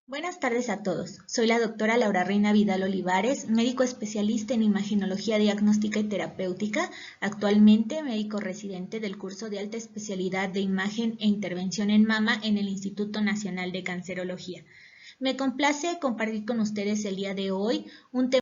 Buenas tardes a todos. Soy la doctora Laura Reina Vidal Olivares, médico especialista en imagenología diagnóstica y terapéutica, actualmente médico residente del curso de alta especialidad de imagen e intervención en mama en el Instituto Nacional de Cancerología. Me complace compartir con ustedes el día de hoy un tema.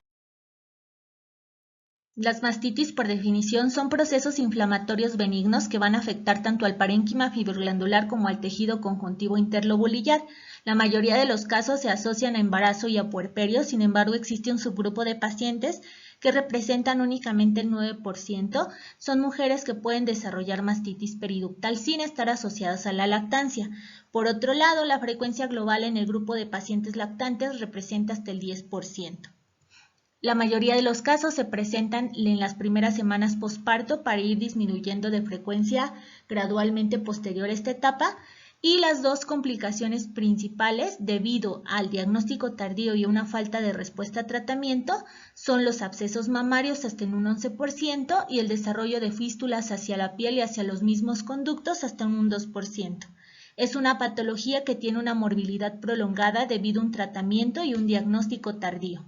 Las mastitis, por definición, son procesos inflamatorios benignos que van a afectar tanto al parénquima fibroglandular como al tejido conjuntivo interlobulillar. La mayoría de los casos se asocian a embarazo y a puerperio, sin embargo existe un subgrupo de pacientes que representan únicamente el 9%, son mujeres que pueden desarrollar mastitis periductal sin estar asociadas a la lactancia. Por otro lado, la frecuencia global en el grupo de pacientes lactantes representa hasta el 10%. La mayoría de los casos se presentan en las primeras semanas posparto para ir disminuyendo de frecuencia gradualmente posterior a esta etapa, y las dos complicaciones principales debido al diagnóstico tardío y una falta de respuesta a tratamiento son los abscesos mamarios hasta en un 11% y el desarrollo de fístulas hacia la piel y hacia los mismos conductos hasta un 2%. Es una patología que tiene una morbilidad prolongada debido a un tratamiento y un diagnóstico tardío.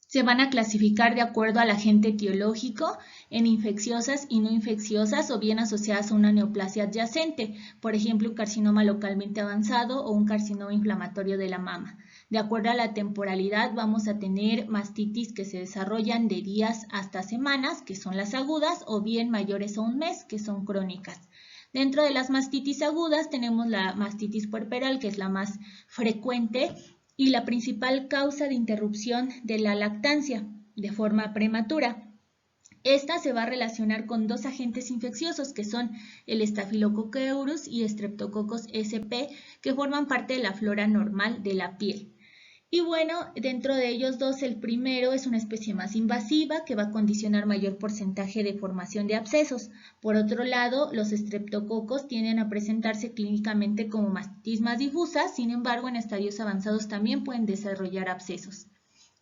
Se van a clasificar de acuerdo al agente etiológico en infecciosas y no infecciosas o bien asociadas a una neoplasia adyacente, por ejemplo, un carcinoma localmente avanzado o un carcinoma inflamatorio de la mama. De acuerdo a la temporalidad, vamos a tener mastitis que se desarrollan de días hasta semanas, que son las agudas, o bien mayores a un mes, que son crónicas. Dentro de las mastitis agudas tenemos la mastitis puerperal, que es la más frecuente y la principal causa de interrupción de la lactancia de forma prematura. Esta se va a relacionar con dos agentes infecciosos que son el Staphylococcus aureus y Streptococcus sp, que forman parte de la flora normal de la piel. Y bueno, dentro de ellos dos, el primero es una especie más invasiva que va a condicionar mayor porcentaje de formación de abscesos. Por otro lado, los estreptococos tienden a presentarse clínicamente como mastitis más difusa, sin embargo, en estadios avanzados también pueden desarrollar abscesos.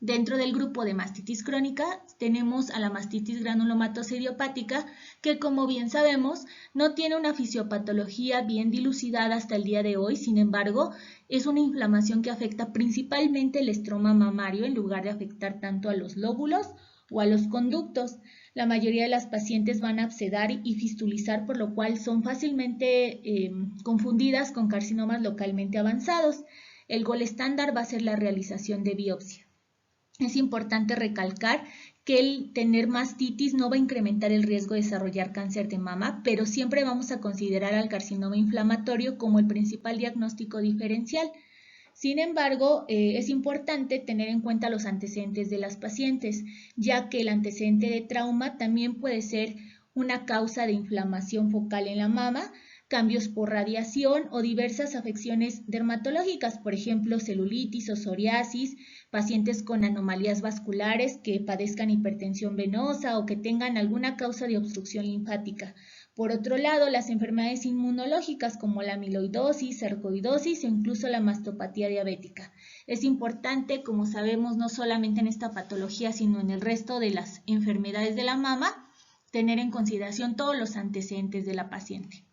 Dentro del grupo de mastitis crónica tenemos a la mastitis granulomatosa idiopática, que como bien sabemos no tiene una fisiopatología bien dilucidada hasta el día de hoy, sin embargo es una inflamación que afecta principalmente el estroma mamario en lugar de afectar tanto a los lóbulos o a los conductos. La mayoría de las pacientes van a abscedar y fistulizar, por lo cual son fácilmente confundidas con carcinomas localmente avanzados. El gol estándar va a ser la realización de biopsia. Es importante recalcar que el tener mastitis no va a incrementar el riesgo de desarrollar cáncer de mama, pero siempre vamos a considerar al carcinoma inflamatorio como el principal diagnóstico diferencial. Sin embargo, es importante tener en cuenta los antecedentes de las pacientes, ya que el antecedente de trauma también puede ser una causa de inflamación focal en la mama, cambios por radiación o diversas afecciones dermatológicas, por ejemplo, celulitis o psoriasis, pacientes con anomalías vasculares que padezcan hipertensión venosa o que tengan alguna causa de obstrucción linfática. Por otro lado, las enfermedades inmunológicas como la amiloidosis, sarcoidosis o incluso la mastopatía diabética. Es importante, como sabemos, no solamente en esta patología, sino en el resto de las enfermedades de la mama, tener en consideración todos los antecedentes de la paciente.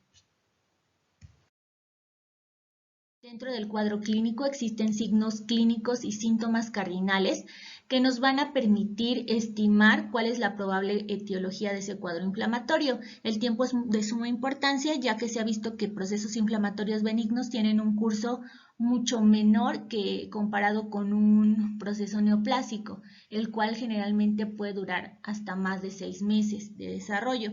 Dentro del cuadro clínico existen signos clínicos y síntomas cardinales que nos van a permitir estimar cuál es la probable etiología de ese cuadro inflamatorio. El tiempo es de suma importancia, ya que se ha visto que procesos inflamatorios benignos tienen un curso mucho menor que comparado con un proceso neoplásico, el cual generalmente puede durar hasta más de 6 meses de desarrollo.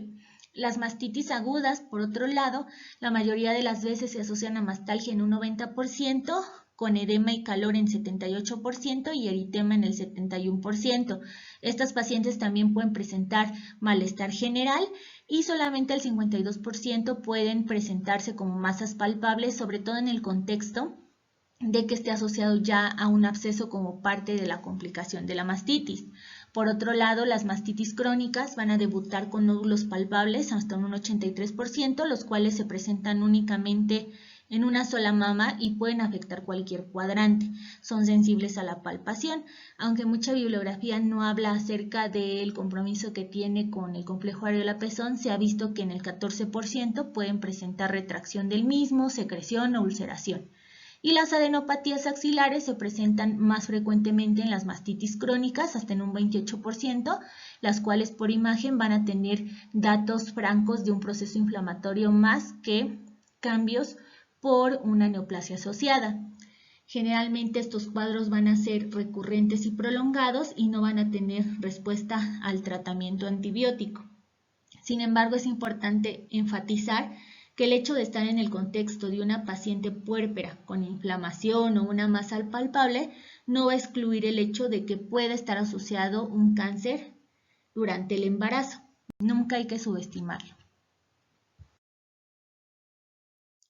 Las mastitis agudas, por otro lado, la mayoría de las veces se asocian a mastalgia en un 90%, con edema y calor en 78% y eritema en el 71%. Estas pacientes también pueden presentar malestar general y solamente el 52% pueden presentarse como masas palpables, sobre todo en el contexto de que esté asociado ya a un absceso como parte de la complicación de la mastitis. Por otro lado, las mastitis crónicas van a debutar con nódulos palpables hasta un 83%, los cuales se presentan únicamente en una sola mama y pueden afectar cualquier cuadrante. Son sensibles a la palpación, aunque mucha bibliografía no habla acerca del compromiso que tiene con el complejo areola-pezón, se ha visto que en el 14% pueden presentar retracción del mismo, secreción o ulceración. Y las adenopatías axilares se presentan más frecuentemente en las mastitis crónicas, hasta en un 28%, las cuales por imagen van a tener datos francos de un proceso inflamatorio más que cambios por una neoplasia asociada. Generalmente estos cuadros van a ser recurrentes y prolongados y no van a tener respuesta al tratamiento antibiótico. Sin embargo, es importante enfatizar que el hecho de estar en el contexto de una paciente puérpera con inflamación o una masa palpable no va a excluir el hecho de que pueda estar asociado un cáncer durante el embarazo. Nunca hay que subestimarlo.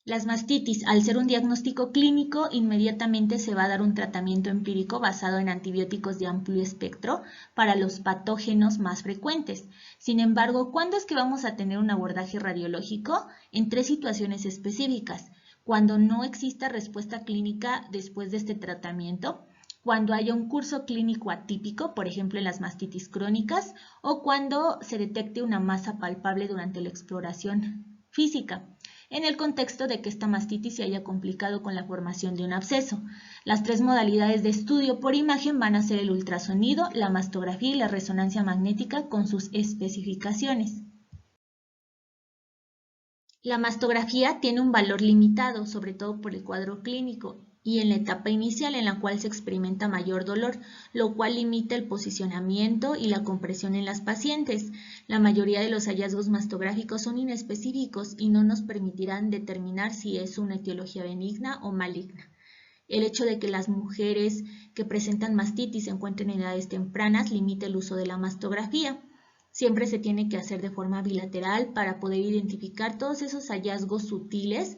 Las mastitis, al ser un diagnóstico clínico, inmediatamente se va a dar un tratamiento empírico basado en antibióticos de amplio espectro para los patógenos más frecuentes. Sin embargo, ¿cuándo es que vamos a tener un abordaje radiológico? En 3 situaciones específicas. Cuando no exista respuesta clínica después de este tratamiento, cuando haya un curso clínico atípico, por ejemplo en las mastitis crónicas, o cuando se detecte una masa palpable durante la exploración física, en el contexto de que esta mastitis se haya complicado con la formación de un absceso. Las 3 modalidades de estudio por imagen van a ser el ultrasonido, la mastografía y la resonancia magnética con sus especificaciones. La mastografía tiene un valor limitado, sobre todo por el cuadro clínico, y en la etapa inicial en la cual se experimenta mayor dolor, lo cual limita el posicionamiento y la compresión en las pacientes. La mayoría de los hallazgos mastográficos son inespecíficos y no nos permitirán determinar si es una etiología benigna o maligna. El hecho de que las mujeres que presentan mastitis se encuentren en edades tempranas limita el uso de la mastografía. Siempre se tiene que hacer de forma bilateral para poder identificar todos esos hallazgos sutiles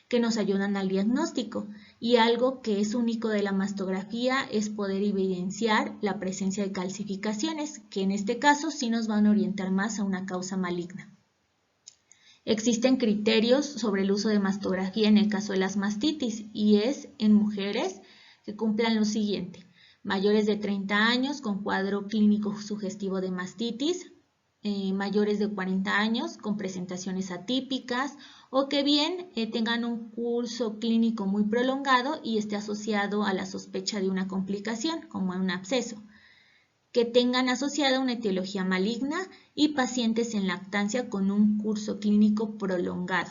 que nos ayudan al diagnóstico, y algo que es único de la mastografía es poder evidenciar la presencia de calcificaciones, que en este caso sí nos van a orientar más a una causa maligna. Existen criterios sobre el uso de mastografía en el caso de las mastitis y es en mujeres que cumplan lo siguiente: mayores de 30 años con cuadro clínico sugestivo de mastitis, mayores de 40 años con presentaciones atípicas o que bien tengan un curso clínico muy prolongado y esté asociado a la sospecha de una complicación como un absceso, que tengan asociada una etiología maligna y pacientes en lactancia con un curso clínico prolongado.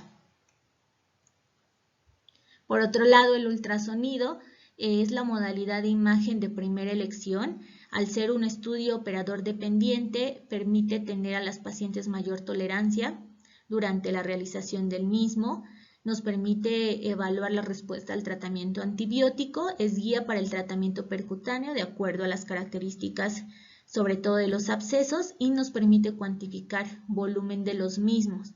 Por otro lado, el ultrasonido es la modalidad de imagen de primera elección. Al ser un estudio operador dependiente, permite tener a las pacientes mayor tolerancia durante la realización del mismo, nos permite evaluar la respuesta al tratamiento antibiótico, es guía para el tratamiento percutáneo de acuerdo a las características sobre todo de los abscesos y nos permite cuantificar volumen de los mismos.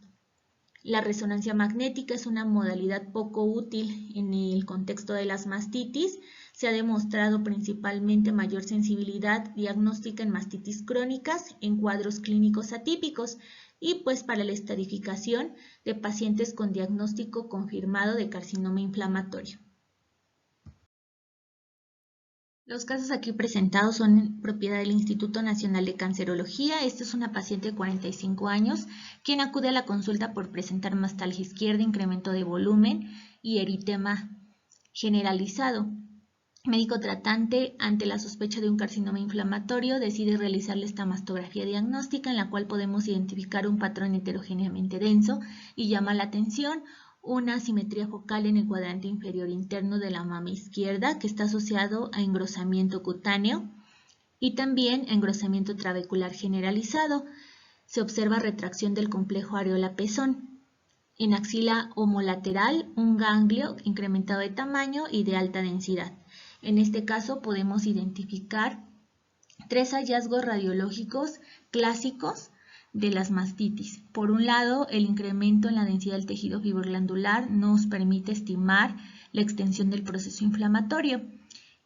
La resonancia magnética es una modalidad poco útil en el contexto de las mastitis. Se ha demostrado principalmente mayor sensibilidad diagnóstica en mastitis crónicas en cuadros clínicos atípicos y pues para la estratificación de pacientes con diagnóstico confirmado de carcinoma inflamatorio. Los casos aquí presentados son propiedad del Instituto Nacional de Cancerología. Esta es una paciente de 45 años quien acude a la consulta por presentar mastalgia izquierda, incremento de volumen y eritema generalizado. Médico tratante, ante la sospecha de un carcinoma inflamatorio, decide realizarle esta mastografía diagnóstica en la cual podemos identificar un patrón heterogéneamente denso y llama la atención una asimetría focal en el cuadrante inferior interno de la mama izquierda que está asociado a engrosamiento cutáneo y también engrosamiento trabecular generalizado. Se observa retracción del complejo areola-pezón. En axila homolateral, un ganglio incrementado de tamaño y de alta densidad. En este caso podemos identificar 3 hallazgos radiológicos clásicos de las mastitis. Por un lado, el incremento en la densidad del tejido fibroglandular nos permite estimar la extensión del proceso inflamatorio.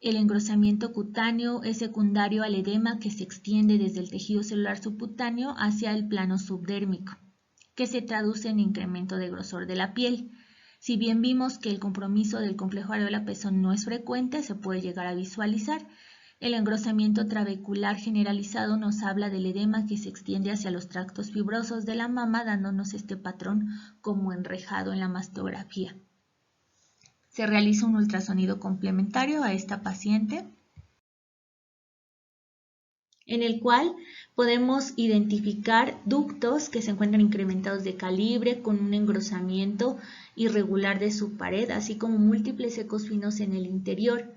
El engrosamiento cutáneo es secundario al edema que se extiende desde el tejido celular subcutáneo hacia el plano subdérmico, que se traduce en incremento de grosor de la piel. Si bien vimos que el compromiso del complejo areola-pezón no es frecuente, se puede llegar a visualizar. El engrosamiento trabecular generalizado nos habla del edema que se extiende hacia los tractos fibrosos de la mama, dándonos este patrón como enrejado en la mastografía. Se realiza un ultrasonido complementario a esta paciente, en el cual podemos identificar ductos que se encuentran incrementados de calibre con un engrosamiento irregular de su pared, así como múltiples ecos finos en el interior,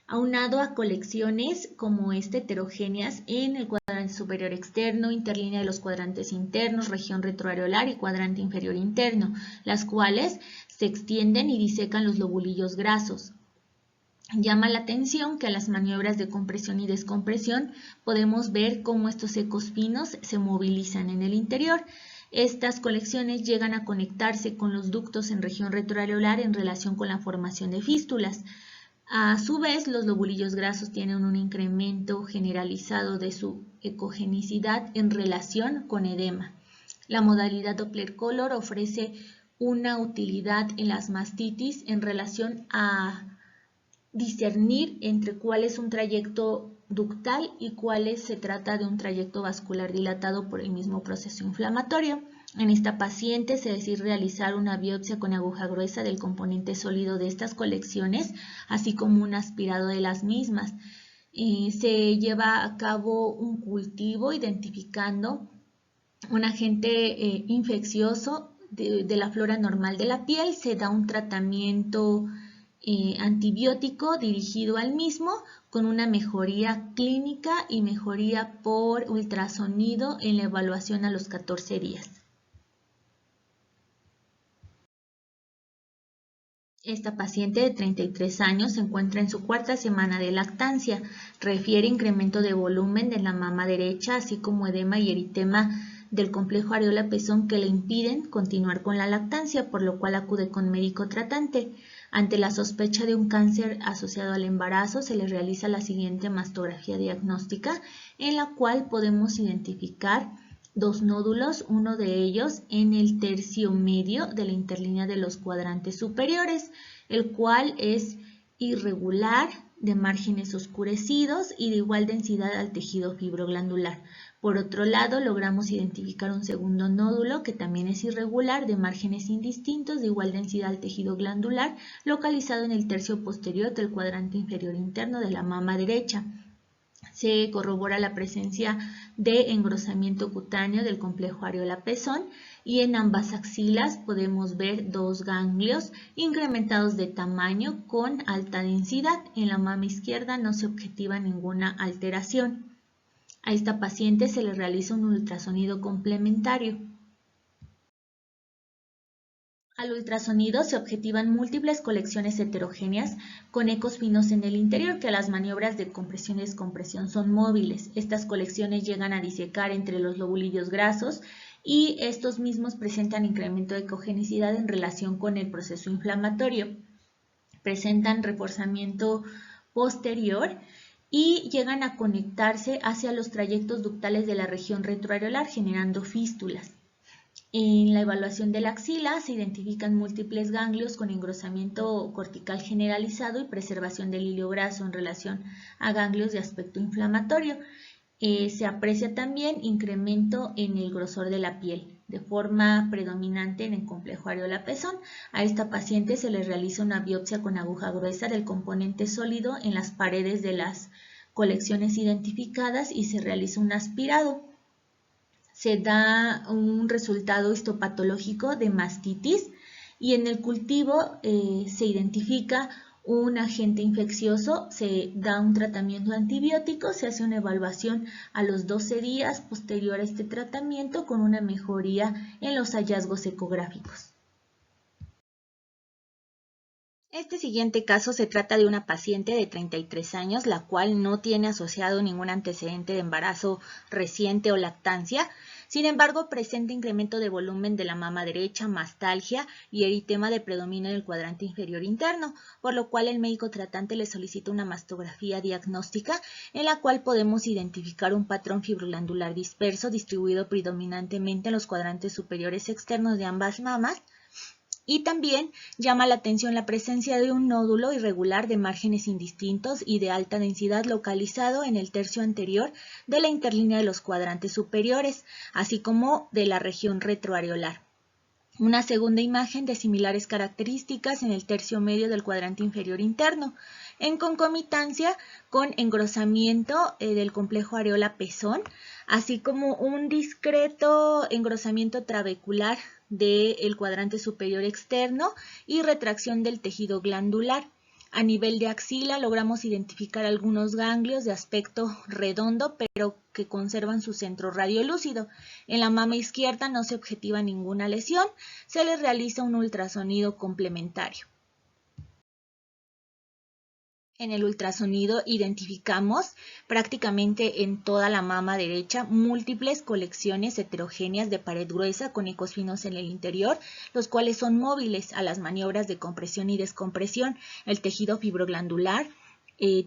aunado a colecciones como heterogéneas en el cuadrante superior externo, interlínea de los cuadrantes internos, región retroareolar y cuadrante inferior interno, las cuales se extienden y disecan los lobulillos grasos. Llama la atención que a las maniobras de compresión y descompresión podemos ver cómo estos ecos finos se movilizan en el interior. Estas colecciones llegan a conectarse con los ductos en región retroareolar en relación con la formación de fístulas. A su vez, los lobulillos grasos tienen un incremento generalizado de su ecogenicidad en relación con edema. La modalidad Doppler Color ofrece una utilidad en las mastitis en relación a discernir entre cuál es un trayecto ductal y cuál se trata de un trayecto vascular dilatado por el mismo proceso inflamatorio. En esta paciente se decide realizar una biopsia con aguja gruesa del componente sólido de estas colecciones, así como un aspirado de las mismas. Se lleva a cabo un cultivo identificando un agente infeccioso de la flora normal de la piel. Se da un tratamiento antibiótico dirigido al mismo, con una mejoría clínica y mejoría por ultrasonido en la evaluación a los 14 días. Esta paciente de 33 años se encuentra en su cuarta semana de lactancia. Refiere incremento de volumen de la mama derecha, así como edema y eritema del complejo areola-pezón que le impiden continuar con la lactancia, por lo cual acude con médico tratante. Ante la sospecha de un cáncer asociado al embarazo, se le realiza la siguiente mastografía diagnóstica, en la cual podemos identificar dos nódulos, uno de ellos en el tercio medio de la interlínea de los cuadrantes superiores, el cual es irregular, de márgenes oscurecidos y de igual densidad al tejido fibroglandular. Por otro lado, logramos identificar un segundo nódulo que también es irregular, de márgenes indistintos, de igual densidad al tejido glandular, localizado en el tercio posterior del cuadrante inferior interno de la mama derecha. Se corrobora la presencia de engrosamiento cutáneo del complejo areola-pezón y en ambas axilas podemos ver dos ganglios incrementados de tamaño con alta densidad. En la mama izquierda no se objetiva ninguna alteración. A esta paciente se le realiza un ultrasonido complementario. Al ultrasonido se objetivan múltiples colecciones heterogéneas con ecos finos en el interior, que a las maniobras de compresión y descompresión son móviles. Estas colecciones llegan a disecar entre los lobulillos grasos y estos mismos presentan incremento de ecogenicidad en relación con el proceso inflamatorio. Presentan reforzamiento posterior y llegan a conectarse hacia los trayectos ductales de la región retroareolar, generando fístulas. En la evaluación de la axila se identifican múltiples ganglios con engrosamiento cortical generalizado y preservación del hilio graso en relación a ganglios de aspecto inflamatorio. Se aprecia también incremento en el grosor de la piel, de forma predominante en el complejo areola-pezón. A esta paciente se le realiza una biopsia con aguja gruesa del componente sólido en las paredes de las colecciones identificadas y se realiza un aspirado. Se da un resultado histopatológico de mastitis y en el cultivo se identifica un agente infeccioso, se da un tratamiento antibiótico, se hace una evaluación a los 12 días posterior a este tratamiento con una mejoría en los hallazgos ecográficos. Este siguiente caso se trata de una paciente de 33 años, la cual no tiene asociado ningún antecedente de embarazo reciente o lactancia. Sin embargo, presenta incremento de volumen de la mama derecha, mastalgia y eritema de predominio en el cuadrante inferior interno, por lo cual el médico tratante le solicita una mastografía diagnóstica en la cual podemos identificar un patrón fibroglandular disperso distribuido predominantemente en los cuadrantes superiores externos de ambas mamas, Y también llama la atención la presencia de un nódulo irregular de márgenes indistintos y de alta densidad localizado en el tercio anterior de la interlínea de los cuadrantes superiores, así como de la región retroareolar. Una segunda imagen de similares características en el tercio medio del cuadrante inferior interno, en concomitancia con engrosamiento del complejo areola-pezón, así como un discreto engrosamiento trabecular del cuadrante superior externo y retracción del tejido glandular. A nivel de axila logramos identificar algunos ganglios de aspecto redondo, pero que conservan su centro radiolúcido. En la mama izquierda no se objetiva ninguna lesión, se le realiza un ultrasonido complementario. En el ultrasonido identificamos prácticamente en toda la mama derecha múltiples colecciones heterogéneas de pared gruesa con ecos finos en el interior, los cuales son móviles a las maniobras de compresión y descompresión. El tejido fibroglandular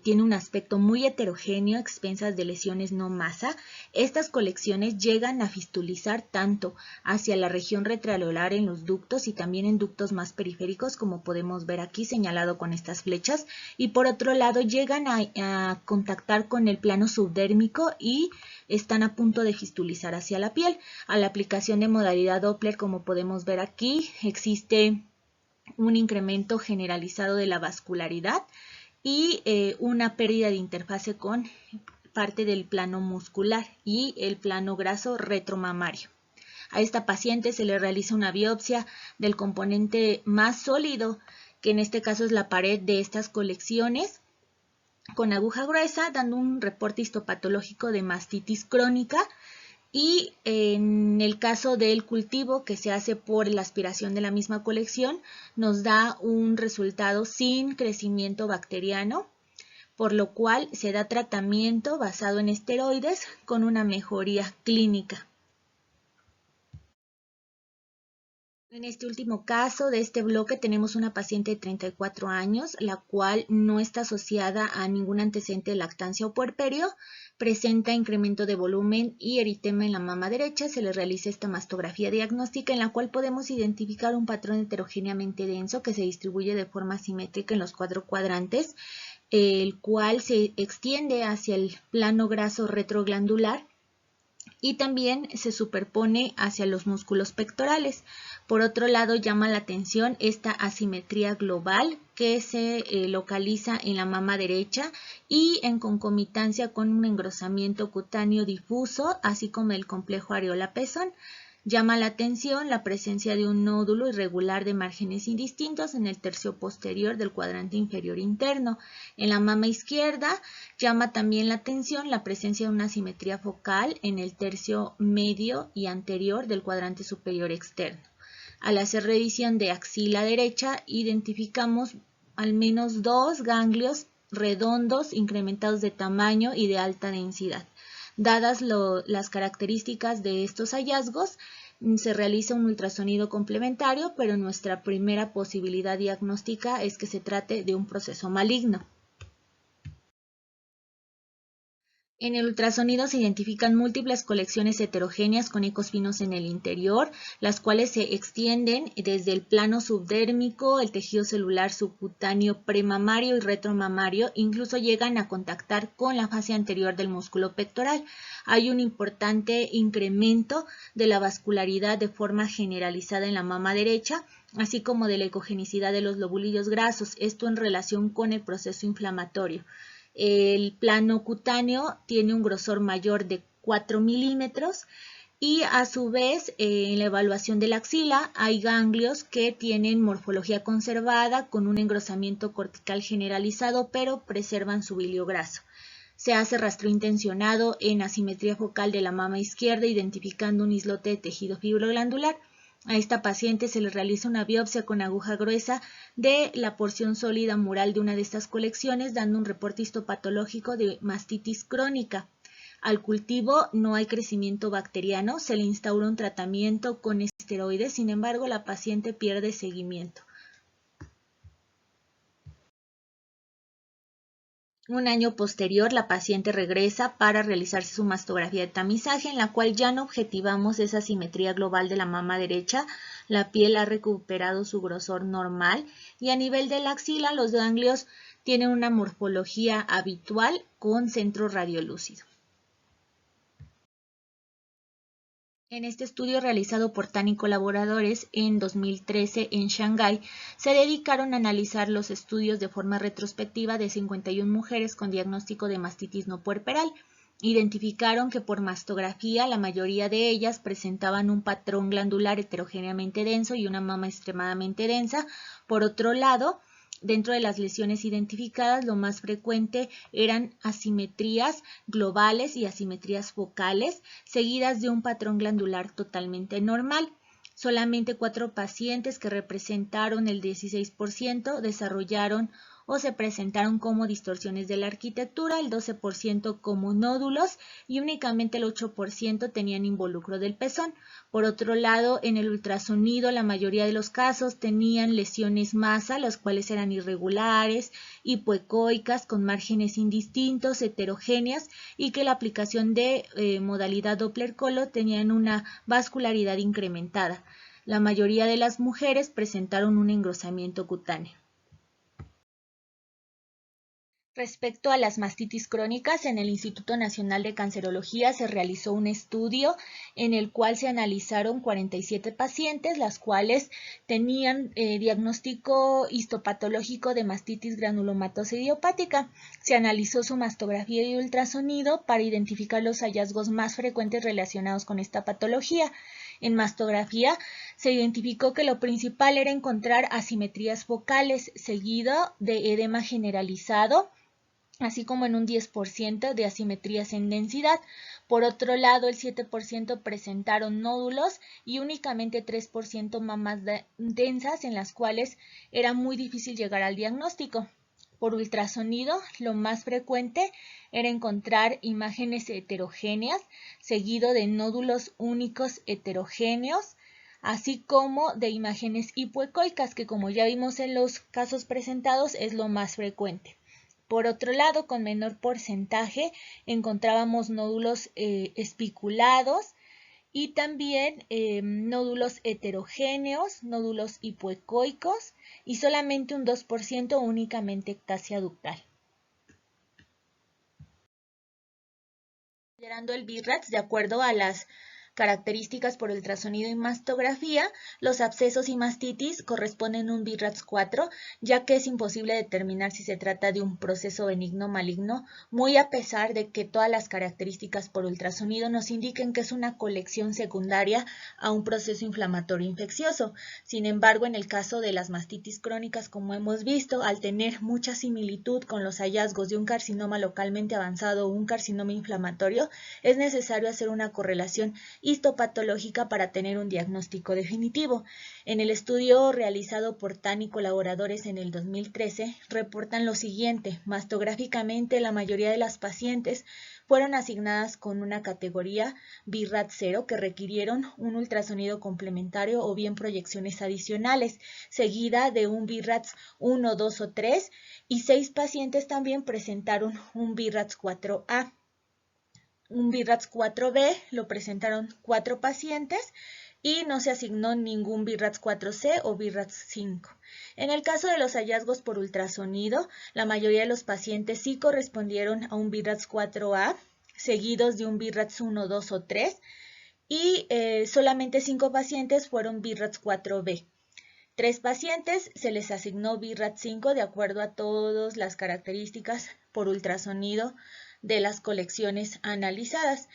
tiene un aspecto muy heterogéneo, expensas de lesiones no masa. Estas colecciones llegan a fistulizar tanto hacia la región retroareolar en los ductos y también en ductos más periféricos, como podemos ver aquí señalado con estas flechas, y por otro lado llegan a contactar con el plano subdérmico y están a punto de fistulizar hacia la piel. A la aplicación de modalidad Doppler, como podemos ver aquí, existe un incremento generalizado de la vascularidad y una pérdida de interfase con parte del plano muscular y el plano graso retromamario. A esta paciente se le realiza una biopsia del componente más sólido, que en este caso es la pared de estas colecciones, con aguja gruesa, dando un reporte histopatológico de mastitis crónica. Y en el caso del cultivo que se hace por la aspiración de la misma colección, nos da un resultado sin crecimiento bacteriano, por lo cual se da tratamiento basado en esteroides con una mejoría clínica. En este último caso de este bloque tenemos una paciente de 34 años, la cual no está asociada a ningún antecedente de lactancia o puerperio, presenta incremento de volumen y eritema en la mama derecha. Se le realiza esta mastografía diagnóstica en la cual podemos identificar un patrón heterogéneamente denso que se distribuye de forma simétrica en los 4 cuadrantes, el cual se extiende hacia el plano graso retroglandular y también se superpone hacia los músculos pectorales. Por otro lado, llama la atención esta asimetría global que se localiza en la mama derecha y en concomitancia con un engrosamiento cutáneo difuso, así como el complejo areola-pezón. Llama la atención la presencia de un nódulo irregular de márgenes indistintos en el tercio posterior del cuadrante inferior interno. En la mama izquierda llama también la atención la presencia de una asimetría focal en el tercio medio y anterior del cuadrante superior externo. Al hacer revisión de axila derecha, identificamos al menos 2 ganglios redondos incrementados de tamaño y de alta densidad. Dadas las características de estos hallazgos, se realiza un ultrasonido complementario, pero nuestra primera posibilidad diagnóstica es que se trate de un proceso maligno. En el ultrasonido se identifican múltiples colecciones heterogéneas con ecos finos en el interior, las cuales se extienden desde el plano subdérmico, el tejido celular subcutáneo premamario y retromamario, incluso llegan a contactar con la fase anterior del músculo pectoral. Hay un importante incremento de la vascularidad de forma generalizada en la mama derecha, así como de la ecogenicidad de los lobulillos grasos, esto en relación con el proceso inflamatorio. El plano cutáneo tiene un grosor mayor de 4 milímetros y a su vez en la evaluación de la axila hay ganglios que tienen morfología conservada con un engrosamiento cortical generalizado, pero preservan su bilio graso. Se hace rastreo intencionado en asimetría focal de la mama izquierda, identificando un islote de tejido fibroglandular. A esta paciente se le realiza una biopsia con aguja gruesa de la porción sólida mural de una de estas colecciones, dando un reporte histopatológico de mastitis crónica. Al cultivo no hay crecimiento bacteriano, se le instaura un tratamiento con esteroides, sin embargo la paciente pierde seguimiento. Un año posterior, la paciente regresa para realizarse su mastografía de tamizaje, en la cual ya no objetivamos esa simetría global de la mama derecha. La piel ha recuperado su grosor normal y a nivel de la axila los ganglios tienen una morfología habitual con centro radiolúcido. En este estudio realizado por Tan y colaboradores en 2013 en Shanghái, se dedicaron a analizar los estudios de forma retrospectiva de 51 mujeres con diagnóstico de mastitis no puerperal. Identificaron que por mastografía la mayoría de ellas presentaban un patrón glandular heterogéneamente denso y una mama extremadamente densa. Por otro lado, dentro de las lesiones identificadas, lo más frecuente eran asimetrías globales y asimetrías focales, seguidas de un patrón glandular totalmente normal. Solamente 4 pacientes, que representaron el 16%, desarrollaron o se presentaron como distorsiones de la arquitectura, el 12% como nódulos y únicamente el 8% tenían involucro del pezón. Por otro lado, en el ultrasonido la mayoría de los casos tenían lesiones masa, las cuales eran irregulares, hipoecoicas, con márgenes indistintos, heterogéneas, y que la aplicación de modalidad Doppler-Colo tenían una vascularidad incrementada. La mayoría de las mujeres presentaron un engrosamiento cutáneo. Respecto a las mastitis crónicas, en el Instituto Nacional de Cancerología se realizó un estudio en el cual se analizaron 47 pacientes, las cuales tenían diagnóstico histopatológico de mastitis granulomatosa idiopática. Se analizó su mastografía y ultrasonido para identificar los hallazgos más frecuentes relacionados con esta patología. En mastografía se identificó que lo principal era encontrar asimetrías focales, seguido de edema generalizado, así como en un 10% de asimetrías en densidad. Por otro lado, el 7% presentaron nódulos y únicamente 3% mamas densas, en las cuales era muy difícil llegar al diagnóstico. Por ultrasonido, lo más frecuente era encontrar imágenes heterogéneas, seguido de nódulos únicos heterogéneos, así como de imágenes hipoecoicas, que como ya vimos en los casos presentados es lo más frecuente. Por otro lado, con menor porcentaje encontrábamos nódulos espiculados y también nódulos heterogéneos, nódulos hipoecoicos y solamente un 2% únicamente ectasia ductal. Considerando el BIRATS, de acuerdo a las características por ultrasonido y mastografía, los abscesos y mastitis corresponden a un BIRATS 4, ya que es imposible determinar si se trata de un proceso benigno o maligno, muy a pesar de que todas las características por ultrasonido nos indiquen que es una colección secundaria a un proceso inflamatorio infeccioso. Sin embargo, en el caso de las mastitis crónicas, como hemos visto, al tener mucha similitud con los hallazgos de un carcinoma localmente avanzado o un carcinoma inflamatorio, es necesario hacer una correlación histopatológica para tener un diagnóstico definitivo. En el estudio realizado por Tan y colaboradores en el 2013, reportan lo siguiente: mastográficamente la mayoría de las pacientes fueron asignadas con una categoría BIRATS 0, que requirieron un ultrasonido complementario o bien proyecciones adicionales, seguida de un BIRATS 1, 2 o 3, y 6 pacientes también presentaron un BIRATS 4A. Un BIRATS 4B lo presentaron 4 pacientes y no se asignó ningún BIRATS 4C o BIRATS 5. En el caso de los hallazgos por ultrasonido, la mayoría de los pacientes sí correspondieron a un BIRATS 4A, seguidos de un BIRATS 1, 2 o 3, y solamente 5 pacientes fueron BIRATS 4B. 3 pacientes se les asignó BIRATS 5 de acuerdo a todas las características por ultrasonido de las colecciones analizadas.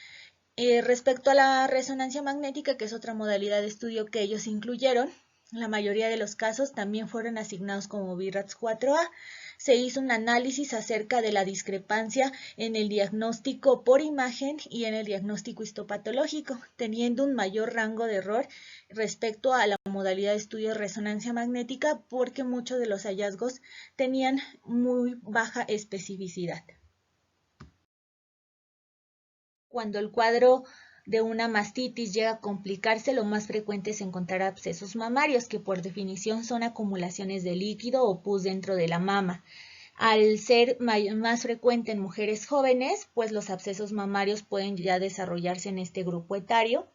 Respecto a la resonancia magnética, que es otra modalidad de estudio que ellos incluyeron, la mayoría de los casos también fueron asignados como BIRATS 4A. Se hizo un análisis acerca de la discrepancia en el diagnóstico por imagen y en el diagnóstico histopatológico, teniendo un mayor rango de error respecto a la modalidad de estudio de resonancia magnética, porque muchos de los hallazgos tenían muy baja especificidad. Cuando el cuadro de una mastitis llega a complicarse, lo más frecuente es encontrar abscesos mamarios, que por definición son acumulaciones de líquido o pus dentro de la mama. Al ser más frecuente en mujeres jóvenes, pues los abscesos mamarios pueden ya desarrollarse en este grupo etario.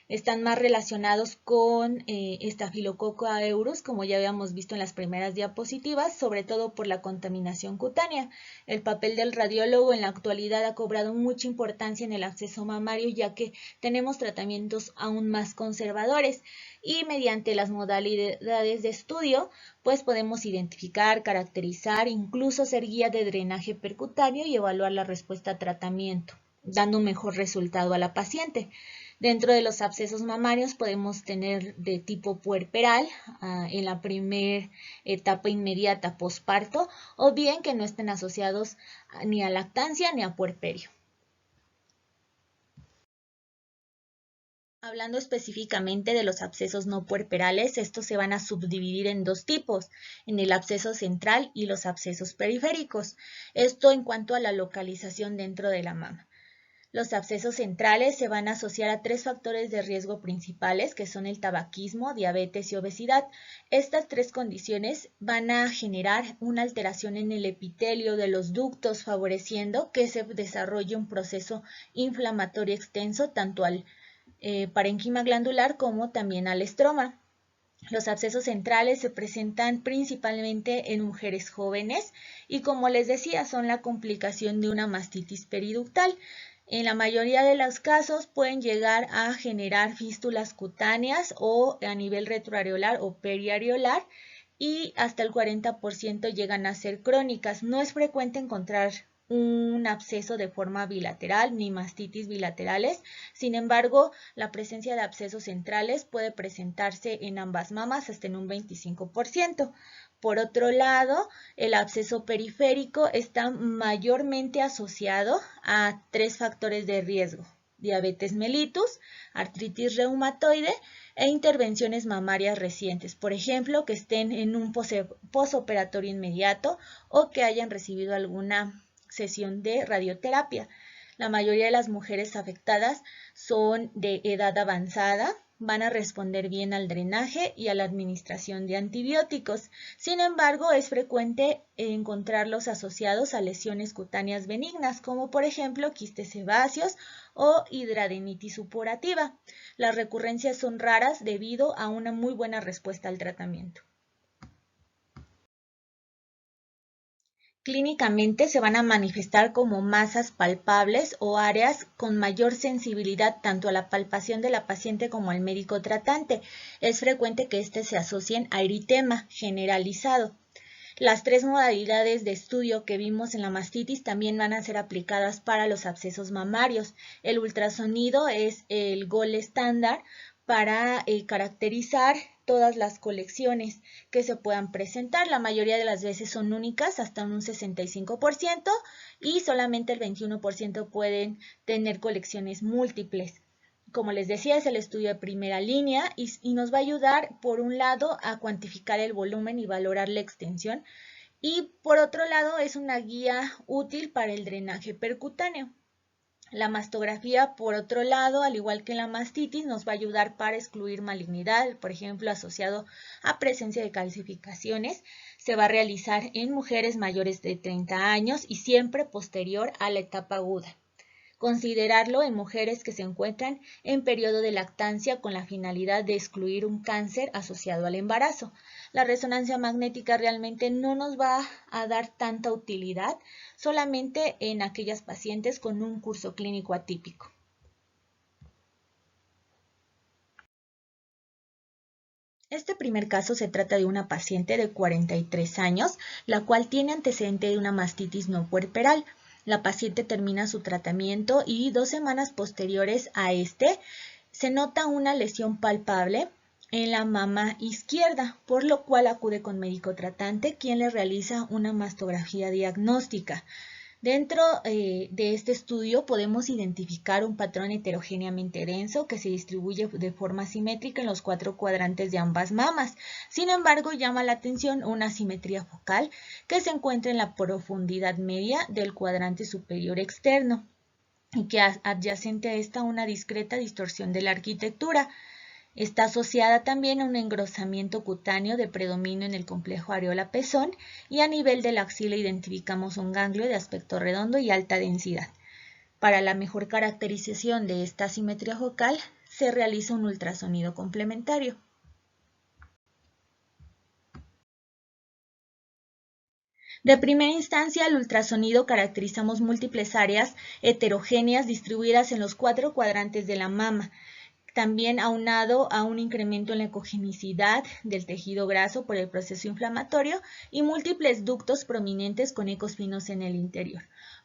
Están más relacionados con Staphylococcus aureus, como ya habíamos visto en las primeras diapositivas, sobre todo por la contaminación cutánea. El papel del radiólogo en la actualidad ha cobrado mucha importancia en el absceso mamario, ya que tenemos tratamientos aún más conservadores y mediante las modalidades de estudio, pues podemos identificar, caracterizar, incluso ser guía de drenaje percutáneo y evaluar la respuesta a tratamiento, dando un mejor resultado a la paciente. Dentro de los abscesos mamarios podemos tener de tipo puerperal en la primera etapa inmediata posparto o bien que no estén asociados ni a lactancia ni a puerperio. Hablando específicamente de los abscesos no puerperales, estos se van a subdividir en dos tipos, en el absceso central y los abscesos periféricos. Esto en cuanto a la localización dentro de la mama. Los abscesos centrales se van a asociar a 3 factores de riesgo principales, que son el tabaquismo, diabetes y obesidad. Estas 3 condiciones van a generar una alteración en el epitelio de los ductos, favoreciendo que se desarrolle un proceso inflamatorio extenso tanto al parénquima glandular como también al estroma. Los abscesos centrales se presentan principalmente en mujeres jóvenes y, como les decía, son la complicación de una mastitis periductal. En la mayoría de los casos pueden llegar a generar fístulas cutáneas o a nivel retroareolar o periareolar y hasta el 40% llegan a ser crónicas. No es frecuente encontrar un absceso de forma bilateral ni mastitis bilaterales. Sin embargo, la presencia de abscesos centrales puede presentarse en ambas mamas hasta en un 25%. Por otro lado, el absceso periférico está mayormente asociado a 3 factores de riesgo: diabetes mellitus, artritis reumatoide e intervenciones mamarias recientes, por ejemplo, que estén en un posoperatorio inmediato o que hayan recibido alguna sesión de radioterapia. La mayoría de las mujeres afectadas son de edad avanzada, van a responder bien al drenaje y a la administración de antibióticos. Sin embargo, es frecuente encontrarlos asociados a lesiones cutáneas benignas, como por ejemplo quistes sebáceos o hidradenitis supurativa. Las recurrencias son raras debido a una muy buena respuesta al tratamiento. Clínicamente se van a manifestar como masas palpables o áreas con mayor sensibilidad tanto a la palpación de la paciente como al médico tratante. Es frecuente que éste se asocien a eritema generalizado. Las 3 modalidades de estudio que vimos en la mastitis también van a ser aplicadas para los abscesos mamarios. El ultrasonido es el gold estándar para caracterizar todas las colecciones que se puedan presentar. La mayoría de las veces son únicas, hasta un 65%, y solamente el 21% pueden tener colecciones múltiples. Como les decía, es el estudio de primera línea y nos va a ayudar, por un lado, a cuantificar el volumen y valorar la extensión, y por otro lado, es una guía útil para el drenaje percutáneo. La mastografía, por otro lado, al igual que la mastitis, nos va a ayudar para excluir malignidad, por ejemplo, asociado a presencia de calcificaciones. Se va a realizar en mujeres mayores de 30 años y siempre posterior a la etapa aguda. Considerarlo en mujeres que se encuentran en periodo de lactancia con la finalidad de excluir un cáncer asociado al embarazo. La resonancia magnética realmente no nos va a dar tanta utilidad, solamente en aquellas pacientes con un curso clínico atípico. Este primer caso se trata de una paciente de 43 años, la cual tiene antecedente de una mastitis no puerperal. La paciente termina su tratamiento y 2 semanas posteriores a este se nota una lesión palpable en la mama izquierda, por lo cual acude con médico tratante, quien le realiza una mastografía diagnóstica. Dentro de este estudio podemos identificar un patrón heterogéneamente denso que se distribuye de forma simétrica en los 4 cuadrantes de ambas mamas. Sin embargo, llama la atención una asimetría focal que se encuentra en la profundidad media del cuadrante superior externo y que adyacente a esta una discreta distorsión de la arquitectura. Está asociada también a un engrosamiento cutáneo de predominio en el complejo areola-pezón y a nivel de la axila identificamos un ganglio de aspecto redondo y alta densidad. Para la mejor caracterización de esta asimetría focal se realiza un ultrasonido complementario. De primera instancia, al ultrasonido caracterizamos múltiples áreas heterogéneas distribuidas en los 4 cuadrantes de la mama, también aunado a un incremento en la ecogenicidad del tejido graso por el proceso inflamatorio y múltiples ductos prominentes con ecos finos en el interior.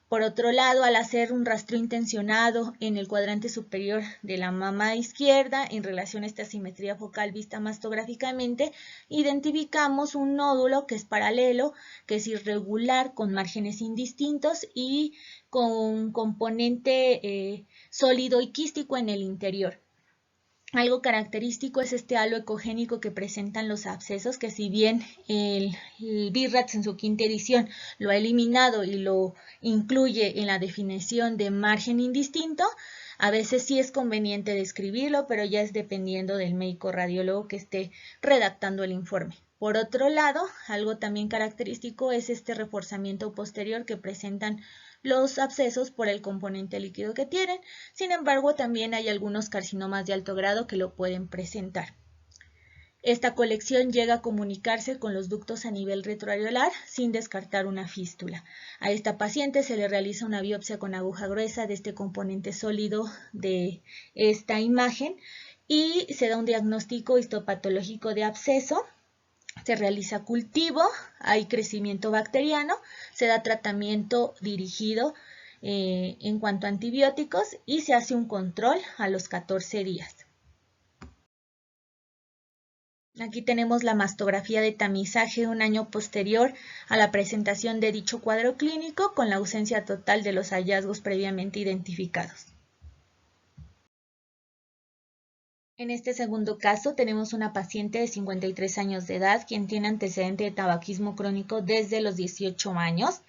Por otro lado, al hacer un rastreo intencionado en el cuadrante superior de la mama izquierda en relación a esta simetría focal vista mastográficamente, identificamos un nódulo que es paralelo, que es irregular, con márgenes indistintos y con componente sólido y quístico en el interior. Algo característico es este halo ecogénico que presentan los abscesos, que si bien el BIRATS en su quinta edición lo ha eliminado y lo incluye en la definición de margen indistinto, a veces sí es conveniente describirlo, pero ya es dependiendo del médico radiólogo que esté redactando el informe. Por otro lado, algo también característico es este reforzamiento posterior que presentan los abscesos por el componente líquido que tienen. Sin embargo, también hay algunos carcinomas de alto grado que lo pueden presentar. Esta colección llega a comunicarse con los ductos a nivel retroareolar sin descartar una fístula. A esta paciente se le realiza una biopsia con aguja gruesa de este componente sólido de esta imagen y se da un diagnóstico histopatológico de absceso. Se realiza cultivo, hay crecimiento bacteriano, se da tratamiento dirigido en cuanto a antibióticos y se hace un control a los 14 días. Aquí tenemos la mastografía de tamizaje un año posterior a la presentación de dicho cuadro clínico con la ausencia total de los hallazgos previamente identificados. En este segundo caso tenemos una paciente de 53 años de edad quien tiene antecedente de tabaquismo crónico desde los 18 años.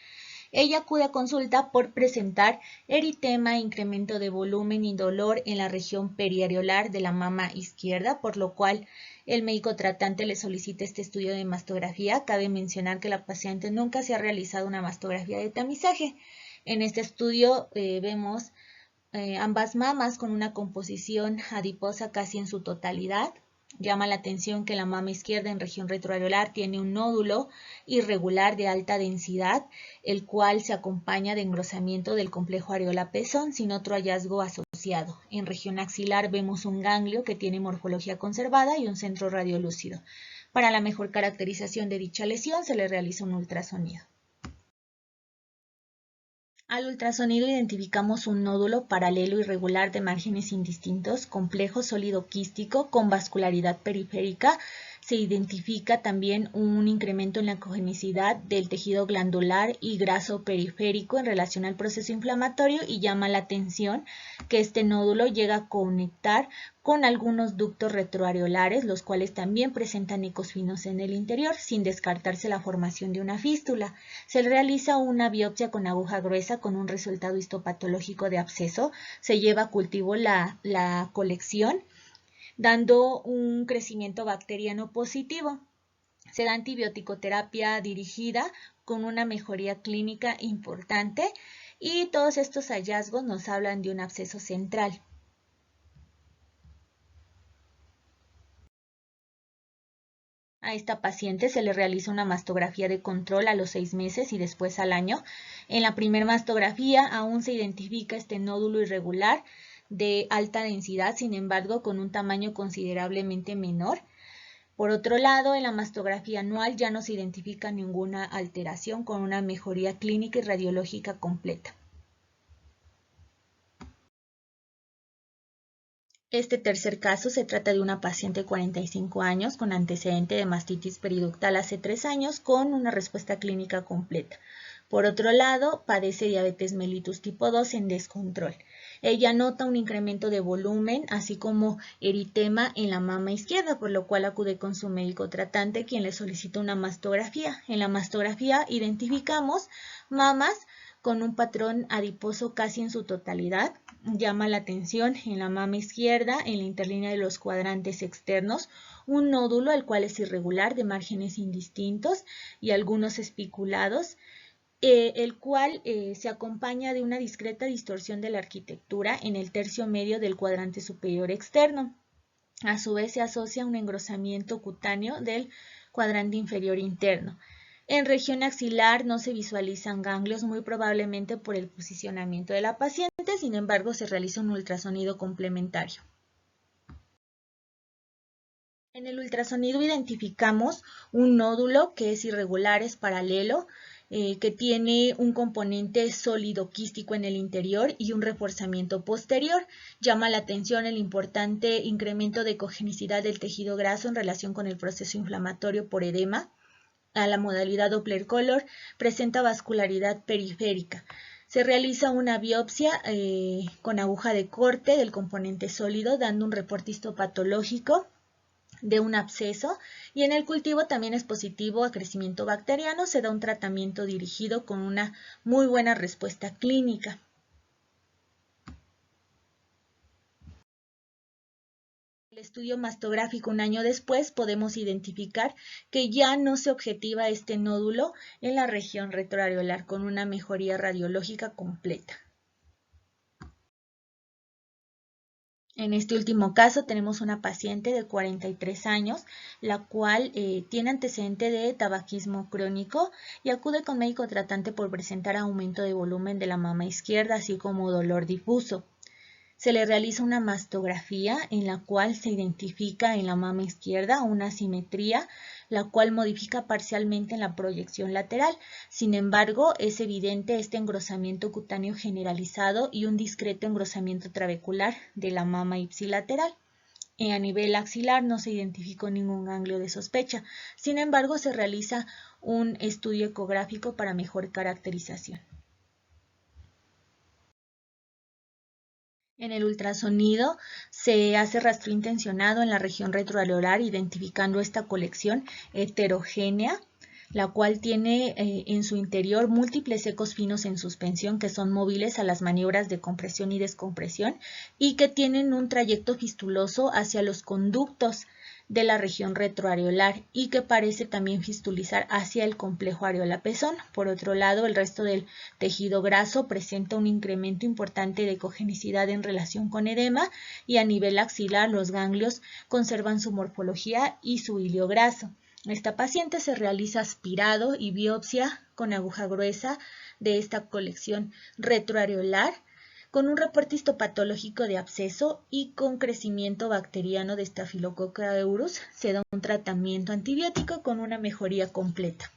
Ella acude a consulta por presentar eritema, incremento de volumen y dolor en la región periareolar de la mama izquierda, por lo cual el médico tratante le solicita este estudio de mastografía. Cabe mencionar que la paciente nunca se ha realizado una mastografía de tamizaje. En este estudio vemos ambas mamas con una composición adiposa casi en su totalidad. Llama la atención que la mama izquierda en región retroareolar tiene un nódulo irregular de alta densidad, el cual se acompaña de engrosamiento del complejo areola-pezón sin otro hallazgo asociado. En región axilar vemos un ganglio que tiene morfología conservada y un centro radiolúcido. Para la mejor caracterización de dicha lesión se le realiza un ultrasonido. Al ultrasonido identificamos un nódulo paralelo irregular de márgenes indistintos, complejo sólido quístico con vascularidad periférica. Se identifica también un incremento en la ecogenicidad del tejido glandular y graso periférico en relación al proceso inflamatorio y llama la atención que este nódulo llega a conectar con algunos ductos retroareolares, los cuales también presentan ecos finos en el interior, sin descartarse la formación de una fístula. Se realiza una biopsia con aguja gruesa con un resultado histopatológico de absceso. Se lleva a cultivo la colección, dando un crecimiento bacteriano positivo. Se da antibiótico-terapia dirigida con una mejoría clínica importante y todos estos hallazgos nos hablan de un absceso central. A esta paciente se le realiza una mastografía de control a los 6 meses y después al año. En la primera mastografía aún se identifica este nódulo irregular de alta densidad, sin embargo con un tamaño considerablemente menor. Por otro lado, en la mastografía anual ya no se identifica ninguna alteración con una mejoría clínica y radiológica completa. Este tercer caso se trata de una paciente de 45 años con antecedente de mastitis periductal hace 3 años con una respuesta clínica completa. Por otro lado, padece diabetes mellitus tipo 2 en descontrol. Ella nota un incremento de volumen, así como eritema en la mama izquierda, por lo cual acude con su médico tratante, quien le solicita una mastografía. En la mastografía identificamos mamas con un patrón adiposo casi en su totalidad. Llama la atención en la mama izquierda, en la interlínea de los cuadrantes externos, un nódulo el cual es irregular de márgenes indistintos y algunos espiculados, el cual se acompaña de una discreta distorsión de la arquitectura en el tercio medio del cuadrante superior externo. A su vez se asocia a un engrosamiento cutáneo del cuadrante inferior interno. En región axilar no se visualizan ganglios, muy probablemente por el posicionamiento de la paciente, sin embargo se realiza un ultrasonido complementario. En el ultrasonido identificamos un nódulo que es irregular, es paralelo, que tiene un componente sólido quístico en el interior y un reforzamiento posterior. Llama la atención el importante incremento de cogenicidad del tejido graso en relación con el proceso inflamatorio por edema. A la modalidad Doppler Color presenta vascularidad periférica. Se realiza una biopsia con aguja de corte del componente sólido, dando un reporte histopatológico de un absceso, y en el cultivo también es positivo a crecimiento bacteriano. Se da un tratamiento dirigido con una muy buena respuesta clínica. El estudio mastográfico un año después podemos identificar que ya no se objetiva este nódulo en la región retroareolar con una mejoría radiológica completa. En este último caso tenemos una paciente de 43 años, la cual tiene antecedente de tabaquismo crónico y acude con médico tratante por presentar aumento de volumen de la mama izquierda, así como dolor difuso. Se le realiza una mastografía en la cual se identifica en la mama izquierda una asimetría, la cual modifica parcialmente en la proyección lateral. Sin embargo, es evidente este engrosamiento cutáneo generalizado y un discreto engrosamiento trabecular de la mama ipsilateral. A nivel axilar no se identificó ningún ganglio de sospecha. Sin embargo, se realiza un estudio ecográfico para mejor caracterización. En el ultrasonido se hace rastreo intencionado en la región retroareolar, identificando esta colección heterogénea, la cual tiene en su interior múltiples ecos finos en suspensión que son móviles a las maniobras de compresión y descompresión y que tienen un trayecto fistuloso hacia los conductos de la región retroareolar y que parece también fistulizar hacia el complejo areola-pezón. Por otro lado, el resto del tejido graso presenta un incremento importante de cogenicidad en relación con edema, y a nivel axilar los ganglios conservan su morfología y su hilio graso. Esta paciente se realiza aspirado y biopsia con aguja gruesa de esta colección retroareolar, con un reporte histopatológico de absceso y con crecimiento bacteriano de Staphylococcus aureus. Se da un tratamiento antibiótico con una mejoría completa.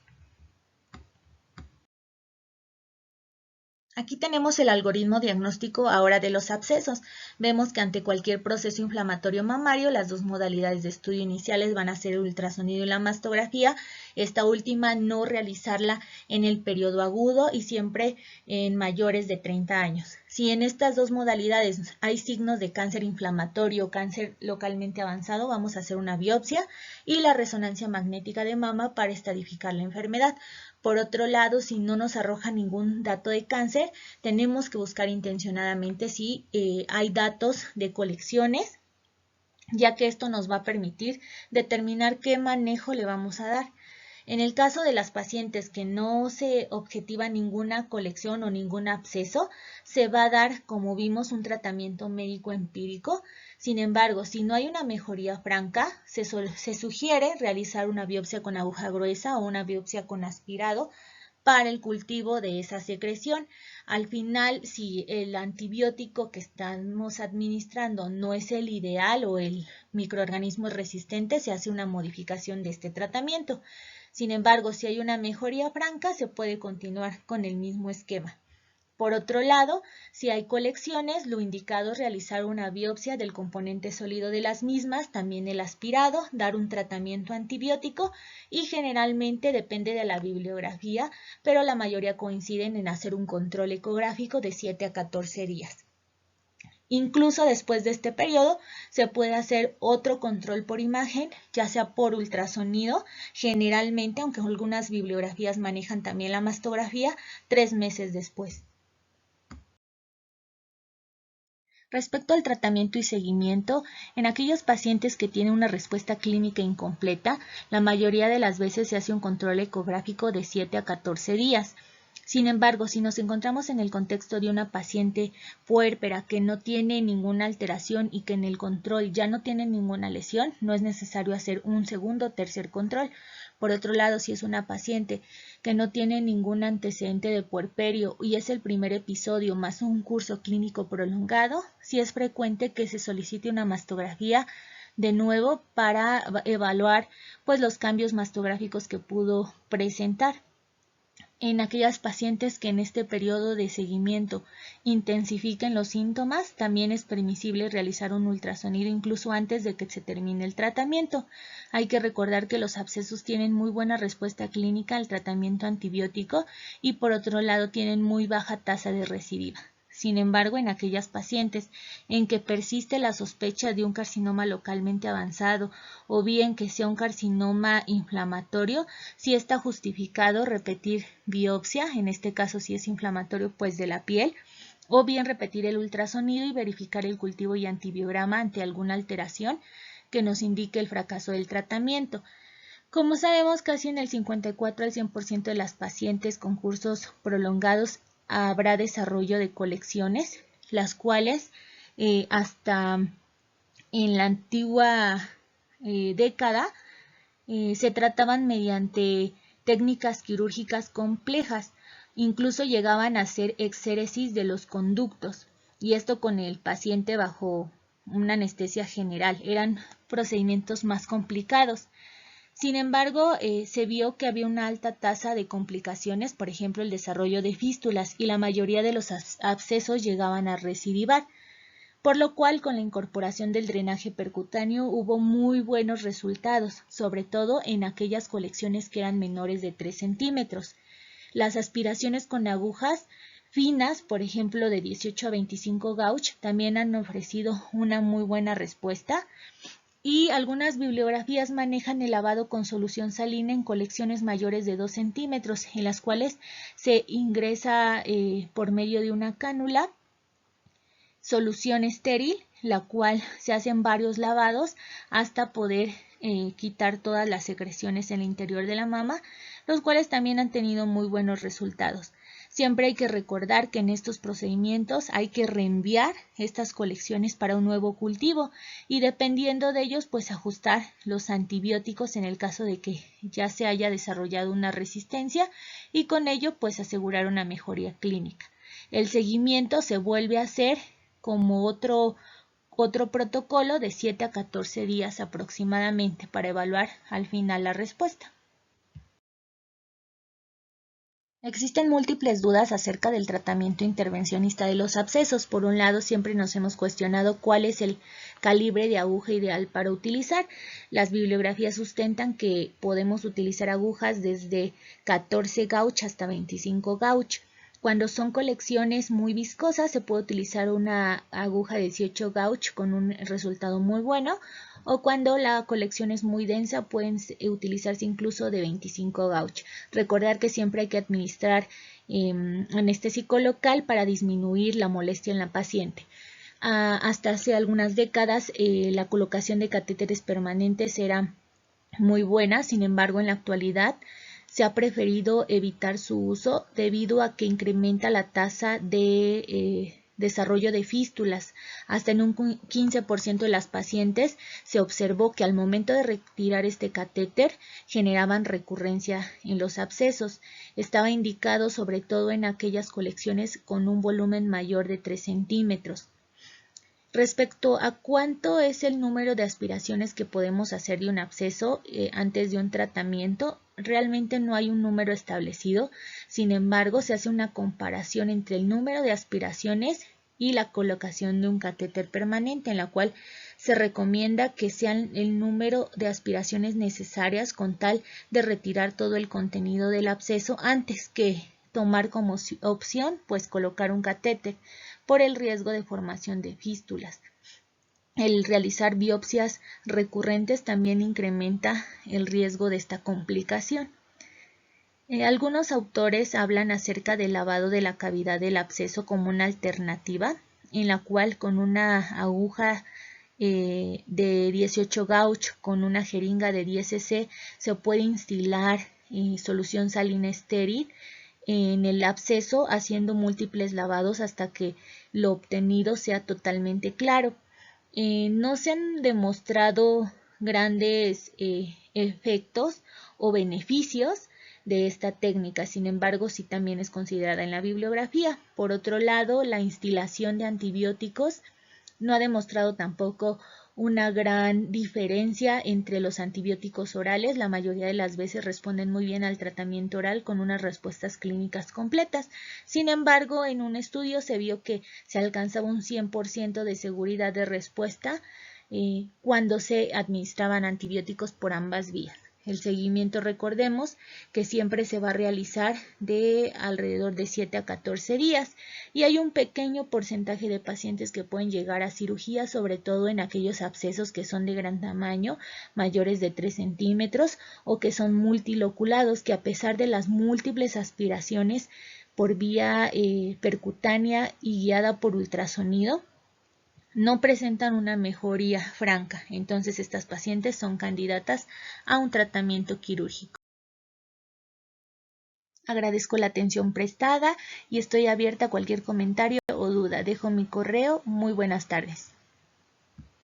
Aquí tenemos el algoritmo diagnóstico ahora de los abscesos. Vemos que ante cualquier proceso inflamatorio mamario, las dos modalidades de estudio iniciales van a ser el ultrasonido y la mastografía. Esta última no realizarla en el periodo agudo y siempre en mayores de 30 años. Si en estas dos modalidades hay signos de cáncer inflamatorio o cáncer localmente avanzado, vamos a hacer una biopsia y la resonancia magnética de mama para estadificar la enfermedad. Por otro lado, si no nos arroja ningún dato de cáncer, tenemos que buscar intencionadamente si hay datos de colecciones, ya que esto nos va a permitir determinar qué manejo le vamos a dar. En el caso de las pacientes que no se objetiva ninguna colección o ningún absceso, se va a dar, como vimos, un tratamiento médico empírico. Sin embargo, si no hay una mejoría franca, se sugiere realizar una biopsia con aguja gruesa o una biopsia con aspirado para el cultivo de esa secreción. Al final, si el antibiótico que estamos administrando no es el ideal o el microorganismo es resistente, se hace una modificación de este tratamiento. Sin embargo, si hay una mejoría franca, se puede continuar con el mismo esquema. Por otro lado, si hay colecciones, lo indicado es realizar una biopsia del componente sólido de las mismas, también el aspirado, dar un tratamiento antibiótico y generalmente depende de la bibliografía, pero la mayoría coinciden en hacer un control ecográfico de 7 a 14 días. Incluso después de este periodo se puede hacer otro control por imagen, ya sea por ultrasonido, generalmente, aunque algunas bibliografías manejan también la mastografía, 3 meses después. Respecto al tratamiento y seguimiento, en aquellos pacientes que tienen una respuesta clínica incompleta, la mayoría de las veces se hace un control ecográfico de 7 a 14 días. Sin embargo, si nos encontramos en el contexto de una paciente puérpera que no tiene ninguna alteración y que en el control ya no tiene ninguna lesión, no es necesario hacer un segundo o tercer control. Por otro lado, si es una paciente que no tiene ningún antecedente de puerperio y es el primer episodio más un curso clínico prolongado, sí es frecuente que se solicite una mastografía de nuevo para evaluar pues los cambios mastográficos que pudo presentar. En aquellas pacientes que en este periodo de seguimiento intensifiquen los síntomas, también es permisible realizar un ultrasonido incluso antes de que se termine el tratamiento. Hay que recordar que los abscesos tienen muy buena respuesta clínica al tratamiento antibiótico y por otro lado tienen muy baja tasa de recidiva. Sin embargo, en aquellas pacientes en que persiste la sospecha de un carcinoma localmente avanzado o bien que sea un carcinoma inflamatorio, sí está justificado repetir biopsia, en este caso si es inflamatorio pues de la piel, o bien repetir el ultrasonido y verificar el cultivo y antibiograma ante alguna alteración que nos indique el fracaso del tratamiento. Como sabemos, casi en el 54 al 100% de las pacientes con cursos prolongados habrá desarrollo de colecciones, las cuales hasta en la antigua década se trataban mediante técnicas quirúrgicas complejas, incluso llegaban a hacer exéresis de los conductos, y esto con el paciente bajo una anestesia general. Eran procedimientos más complicados. Sin embargo, se vio que había una alta tasa de complicaciones, por ejemplo, el desarrollo de fístulas, y la mayoría de los abscesos llegaban a recidivar, por lo cual con la incorporación del drenaje percutáneo hubo muy buenos resultados, sobre todo en aquellas colecciones que eran menores de 3 centímetros. Las aspiraciones con agujas finas, por ejemplo de 18 a 25 gauge, también han ofrecido una muy buena respuesta. Y algunas bibliografías manejan el lavado con solución salina en colecciones mayores de 2 centímetros, en las cuales se ingresa por medio de una cánula solución estéril, la cual se hacen varios lavados hasta poder quitar todas las secreciones en el interior de la mama, los cuales también han tenido muy buenos resultados. Siempre hay que recordar que en estos procedimientos hay que reenviar estas colecciones para un nuevo cultivo y dependiendo de ellos pues ajustar los antibióticos en el caso de que ya se haya desarrollado una resistencia y con ello pues asegurar una mejoría clínica. El seguimiento se vuelve a hacer como otro protocolo de 7 a 14 días aproximadamente para evaluar al final la respuesta. Existen múltiples dudas acerca del tratamiento intervencionista de los abscesos. Por un lado, siempre nos hemos cuestionado cuál es el calibre de aguja ideal para utilizar. Las bibliografías sustentan que podemos utilizar agujas desde 14 gauge hasta 25 gauge. Cuando son colecciones muy viscosas, se puede utilizar una aguja de 18 gauge con un resultado muy bueno, o cuando la colección es muy densa pueden utilizarse incluso de 25 gauge. Recordar que siempre hay que administrar anestésico local para disminuir la molestia en la paciente. Hasta hace algunas décadas la colocación de catéteres permanentes era muy buena, sin embargo en la actualidad se ha preferido evitar su uso debido a que incrementa la tasa de desarrollo de fístulas. Hasta en un 15% de las pacientes se observó que al momento de retirar este catéter generaban recurrencia en los abscesos. Estaba indicado sobre todo en aquellas colecciones con un volumen mayor de 3 centímetros. Respecto a cuánto es el número de aspiraciones que podemos hacer de un absceso antes de un tratamiento, realmente no hay un número establecido. Sin embargo, se hace una comparación entre el número de aspiraciones y la colocación de un catéter permanente, en la cual se recomienda que sean el número de aspiraciones necesarias con tal de retirar todo el contenido del absceso antes que tomar como opción pues colocar un catéter por el riesgo de formación de fístulas. El realizar biopsias recurrentes también incrementa el riesgo de esta complicación. Algunos autores hablan acerca del lavado de la cavidad del absceso como una alternativa, en la cual con una aguja de 18 gauge con una jeringa de 10 cc se puede instilar solución salina estéril en el absceso, haciendo múltiples lavados hasta que lo obtenido sea totalmente claro. No se han demostrado grandes efectos o beneficios de esta técnica, sin embargo, sí también es considerada en la bibliografía. Por otro lado, la instilación de antibióticos no ha demostrado tampoco una gran diferencia entre los antibióticos orales. La mayoría de las veces responden muy bien al tratamiento oral con unas respuestas clínicas completas. Sin embargo, en un estudio se vio que se alcanzaba un 100% de seguridad de respuesta cuando se administraban antibióticos por ambas vías. El seguimiento, recordemos que siempre se va a realizar de alrededor de 7 a 14 días y hay un pequeño porcentaje de pacientes que pueden llegar a cirugía, sobre todo en aquellos abscesos que son de gran tamaño, mayores de 3 centímetros o que son multiloculados, que a pesar de las múltiples aspiraciones por vía percutánea y guiada por ultrasonido, no presentan una mejoría franca. Entonces estas pacientes son candidatas a un tratamiento quirúrgico. Agradezco la atención prestada y estoy abierta a cualquier comentario o duda. Dejo mi correo. Muy buenas tardes.